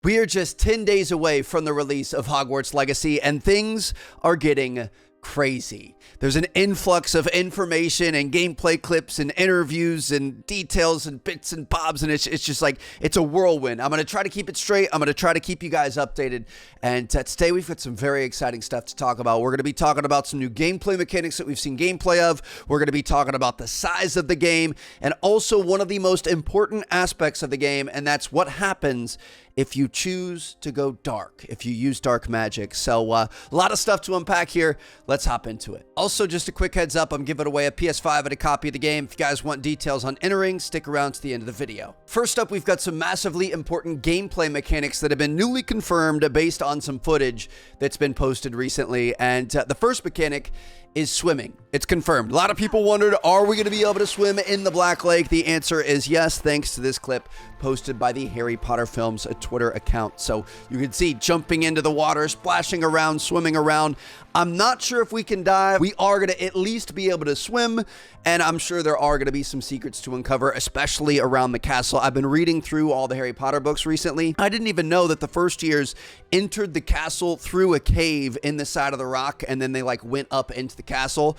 We are just 10 days away from the release of Hogwarts Legacy, and things are getting crazy. There's an influx of information and gameplay clips and interviews and details and bits and bobs, and it's just like, it's a whirlwind. I'm going to try to keep it straight. I'm going to try to keep you guys updated, and today we've got some very exciting stuff to talk about. We're going to be talking about some new gameplay mechanics that we've seen gameplay of. We're going to be talking about the size of the game, and also one of the most important aspects of the game, and that's what happens if you choose to go dark, if you use dark magic. So a lot of stuff to unpack here. Let's hop into it. Also, just a quick heads up, I'm giving away a PS5 and a copy of the game. If you guys want details on entering, stick around to the end of the video. First up, we've got some massively important gameplay mechanics that have been newly confirmed based on some footage that's been posted recently. And the first mechanic is swimming. It's confirmed. A lot of people wondered, are we going to be able to swim in the Black Lake? The answer is yes, thanks to this clip posted by the Harry Potter Films Twitter account. So you can see jumping into the water, splashing around, swimming around. I'm not sure if we can dive. We are going to at least be able to swim, and I'm sure there are going to be some secrets to uncover, especially around the castle. I've been reading through all the Harry Potter books recently. I didn't even know that the first years entered the castle through a cave in the side of the rock, and then they like went up into the castle.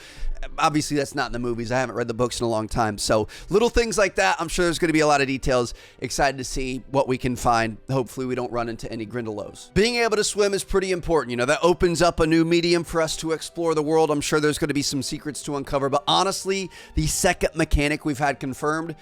Obviously, that's not in the movies. I haven't read the books in a long time. So little things like that. I'm sure there's going to be a lot of details. Excited to see what we can find. Hopefully, we don't run into any Grindelows. Being able to swim is pretty important. You know, that opens up a new medium for us to explore the world. I'm sure there's going to be some secrets to uncover. But honestly, the second mechanic we've had confirmed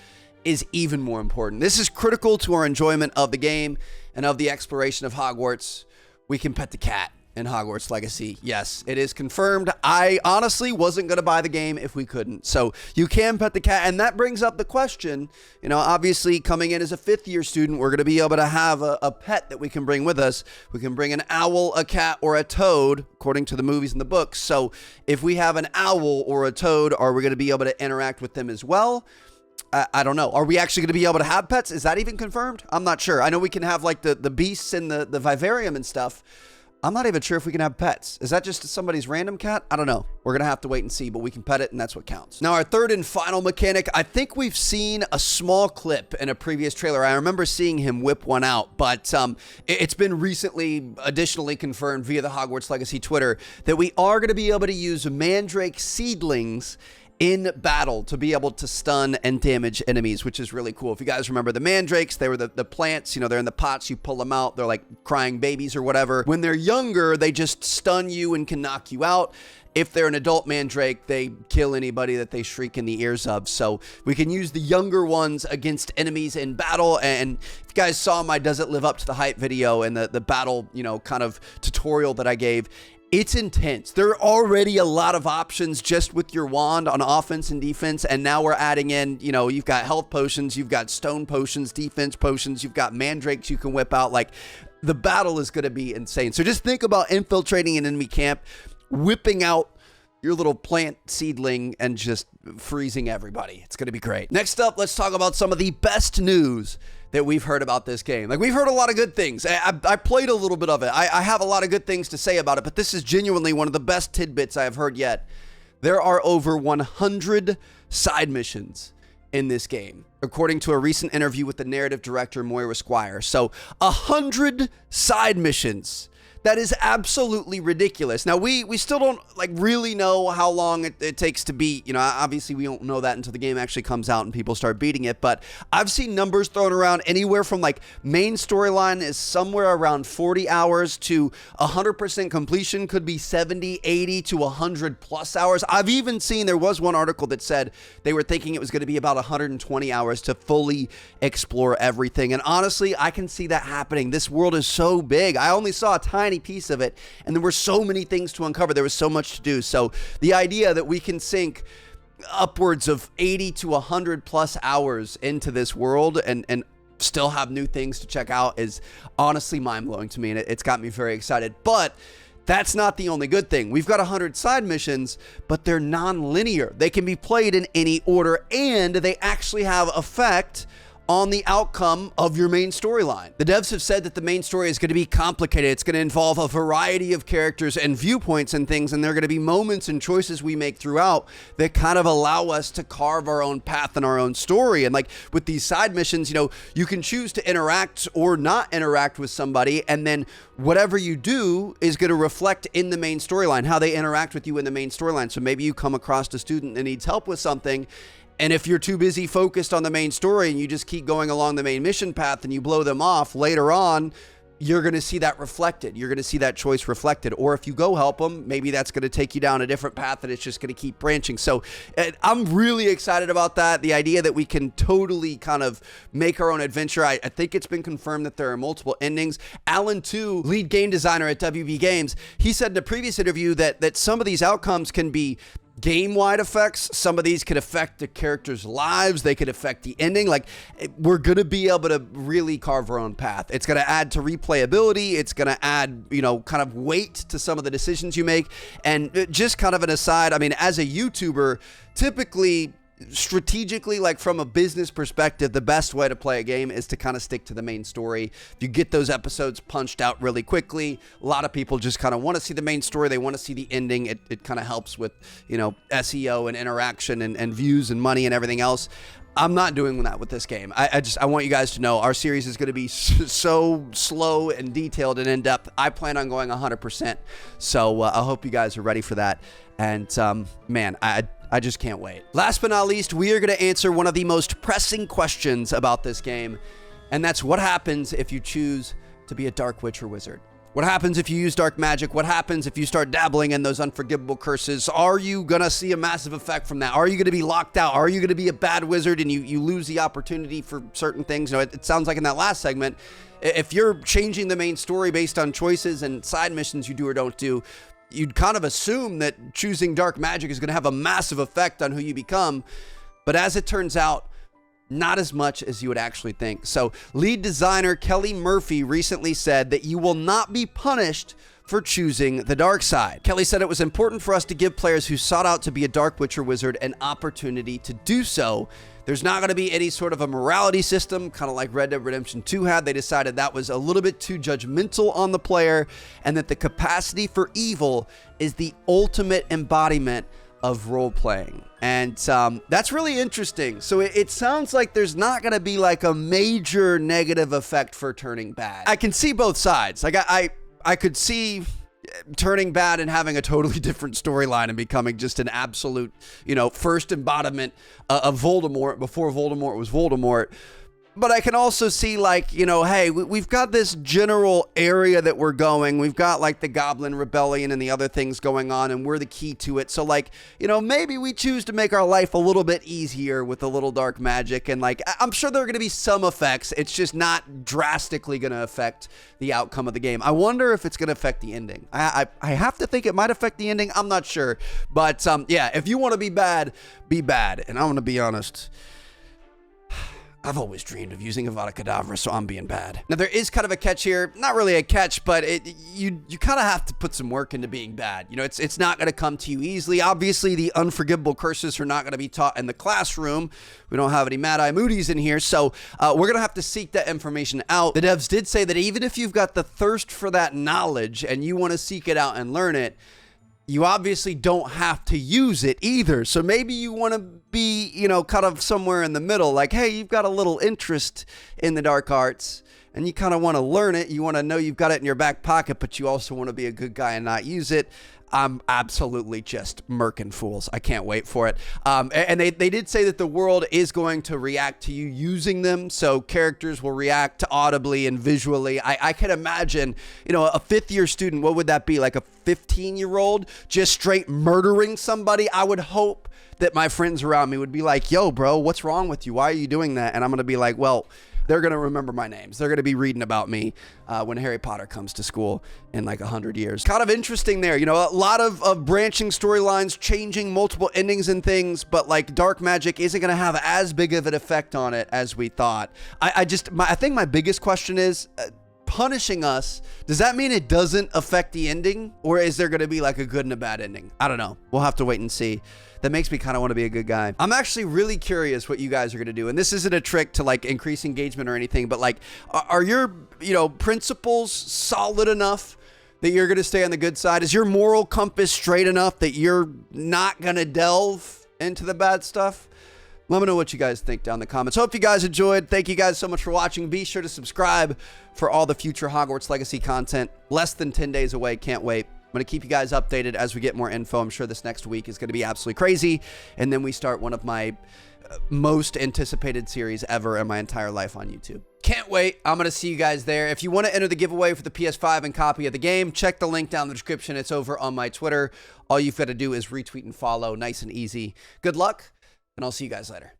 is even more important. This is critical to our enjoyment of the game and of the exploration of Hogwarts. We can pet the cat in Hogwarts Legacy. Yes, it is confirmed. I honestly wasn't going to buy the game if we couldn't. So you can pet the cat, and that brings up the question, you know, obviously coming in as a fifth-year student, we're going to be able to have a pet that we can bring with us. We can bring an owl, a cat, or a toad, according to the movies and the books. So if we have an owl or a toad, are we going to be able to interact with them as well? I don't know. Are we actually going to be able to have pets? Is that even confirmed? I'm not sure. I know we can have like the beasts and the vivarium and stuff. I'm not even sure if we can have pets. Is that just somebody's random cat? I don't know. We're going to have to wait and see, but we can pet it, and that's what counts. Now, our third and final mechanic, I think we've seen a small clip in a previous trailer. I remember seeing him whip one out, but it's been recently additionally confirmed via the Hogwarts Legacy Twitter that we are going to be able to use mandrake seedlings in battle to be able to stun and damage enemies, which is really cool. If you guys remember the mandrakes, they were the plants, you know, they're in the pots, you pull them out, they're like crying babies or whatever. When they're younger, they just stun you and can knock you out. If they're an adult mandrake, they kill anybody that they shriek in the ears of. So we can use the younger ones against enemies in battle. And if you guys saw my Does It Live Up to the Hype video and the battle, you know, kind of tutorial that I gave, it's intense. There are already a lot of options just with your wand on offense and defense, and now we're adding in, you know, you've got health potions, you've got stone potions, defense potions, you've got mandrakes you can whip out. Like, the battle is going to be insane. So just think about infiltrating an enemy camp, whipping out your little plant seedling, and just freezing everybody. It's going to be great. Next up, let's talk about some of the best news that we've heard about this game. Like, we've heard a lot of good things. I played a little bit of it. I have a lot of good things to say about it, but this is genuinely one of the best tidbits I have heard yet. There are over 100 side missions in this game, according to a recent interview with the narrative director, Moira Squire. So 100 side missions. That is absolutely ridiculous. Now, we still don't like really know how long it takes to beat. You know, obviously we don't know that until the game actually comes out and people start beating it. But I've seen numbers thrown around anywhere from like main storyline is somewhere around 40 hours to 100% completion could be 70, 80 to 100 plus hours. I've even seen, there was one article that said they were thinking it was going to be about 120 hours to fully explore everything. And honestly, I can see that happening. This world is so big. I only saw a tiny piece of it, and there were so many things to uncover. There was so much to do. So the idea that we can sink upwards of 80 to 100 plus hours into this world and still have new things to check out is honestly mind-blowing to me, and it's got me very excited. But that's not the only good thing. We've got 100 side missions, but they're non-linear. They can be played in any order, and they actually have effect on the outcome of your main storyline. The devs have said that the main story is going to be complicated. It's going to involve a variety of characters and viewpoints and things, and there are going to be moments and choices we make throughout that kind of allow us to carve our own path and our own story. And like with these side missions, you can choose to interact or not interact with somebody, and then whatever you do is going to reflect in the main storyline, how they interact with you in the main storyline. So maybe you come across a student that needs help with something, and if you're too busy focused on the main story and you just keep going along the main mission path and you blow them off, later on, you're going to see that reflected. You're going to see that choice reflected. Or if you go help them, maybe that's going to take you down a different path and it's just going to keep branching. So I'm really excited about that. The idea that we can totally kind of make our own adventure. I think it's been confirmed that there are multiple endings. Alan Tu, lead game designer at WB Games, he said in a previous interview that some of these outcomes can be game-wide effects. Some of these could affect the characters' lives. They could affect the ending. Like, we're going to be able to really carve our own path. It's going to add to replayability. It's going to add, kind of weight to some of the decisions you make. And just kind of an aside, I mean, as a YouTuber, typically, strategically, like from a business perspective, the best way to play a game is to kind of stick to the main story. If you get those episodes punched out really quickly, a lot of people just kind of want to see the main story. They want to see the ending. It kind of helps with, SEO and interaction and views and money and everything else. I'm not doing that with this game. I want you guys to know our series is going to be so slow and detailed and in-depth. I plan on going 100%. So I hope you guys are ready for that. And man, I just can't wait. Last but not least, we are going to answer one of the most pressing questions about this game, and that's what happens if you choose to be a Dark Witch or Wizard. What happens if you use dark magic? What happens if you start dabbling in those unforgivable curses? Are you going to see a massive effect from that? Are you going to be locked out? Are you going to be a bad wizard and you lose the opportunity for certain things? It sounds like in that last segment, if you're changing the main story based on choices and side missions you do or don't do, you'd kind of assume that choosing dark magic is going to have a massive effect on who you become. But as it turns out, not as much as you would actually think. So lead designer Kelly Murphy recently said that you will not be punished for choosing the dark side. Kelly said it was important for us to give players who sought out to be a dark witch or wizard an opportunity to do so. There's not going to be any sort of a morality system, kind of like Red Dead Redemption 2 had. They decided that was a little bit too judgmental on the player, and that the capacity for evil is the ultimate embodiment of role-playing. And that's really interesting. So it sounds like there's not going to be like a major negative effect for turning bad. I can see both sides. Like I could see turning bad and having a totally different storyline and becoming just an absolute, first embodiment of Voldemort before Voldemort was Voldemort. But I can also see hey, we've got this general area that we're going. We've got like the Goblin Rebellion and the other things going on, and we're the key to it. So maybe we choose to make our life a little bit easier with a little dark magic. And I'm sure there are going to be some effects. It's just not drastically going to affect the outcome of the game. I wonder if it's going to affect the ending. I have to think it might affect the ending. I'm not sure. But yeah, if you want to be bad, be bad. And I'm going to be honest, I've always dreamed of using Avada Kedavra, so I'm being bad. Now, there is kind of a catch here. Not really a catch, but you kind of have to put some work into being bad. It's not going to come to you easily. Obviously, the unforgivable curses are not going to be taught in the classroom. We don't have any Mad Eye Moody's in here, so we're going to have to seek that information out. The devs did say that even if you've got the thirst for that knowledge and you want to seek it out and learn it, you obviously don't have to use it either. So maybe you want to be, kind of somewhere in the middle. Like, hey, you've got a little interest in the dark arts and you kind of want to learn it. You want to know you've got it in your back pocket, but you also want to be a good guy and not use it. I'm absolutely just murking fools. I can't wait for it. And they did say that the world is going to react to you using them. So characters will react audibly and visually. I can imagine, a fifth-year student, what would that be? Like a 15-year-old just straight murdering somebody? I would hope that my friends around me would be like, yo, bro, what's wrong with you? Why are you doing that? And I'm going to be like, well, they're going to remember my names. They're going to be reading about me when Harry Potter comes to school in 100 years. Kind of interesting there. A lot of branching storylines, changing multiple endings and things, but dark magic isn't going to have as big of an effect on it as we thought. I think my biggest question is, punishing us, does that mean it doesn't affect the ending? Or is there going to be like a good and a bad ending? I don't know. We'll have to wait and see. That makes me kind of want to be a good guy. I'm actually really curious what you guys are going to do. And this isn't a trick to like increase engagement or anything, but like, are your, principles solid enough that you're going to stay on the good side? Is your moral compass straight enough that you're not going to delve into the bad stuff? Let me know what you guys think down in the comments. Hope you guys enjoyed. Thank you guys so much for watching. Be sure to subscribe for all the future Hogwarts Legacy content. Less than 10 days away. Can't wait. I'm going to keep you guys updated as we get more info. I'm sure this next week is going to be absolutely crazy. And then we start one of my most anticipated series ever in my entire life on YouTube. Can't wait. I'm going to see you guys there. If you want to enter the giveaway for the PS5 and copy of the game, check the link down in the description. It's over on my Twitter. All you've got to do is retweet and follow. Nice and easy. Good luck, and I'll see you guys later.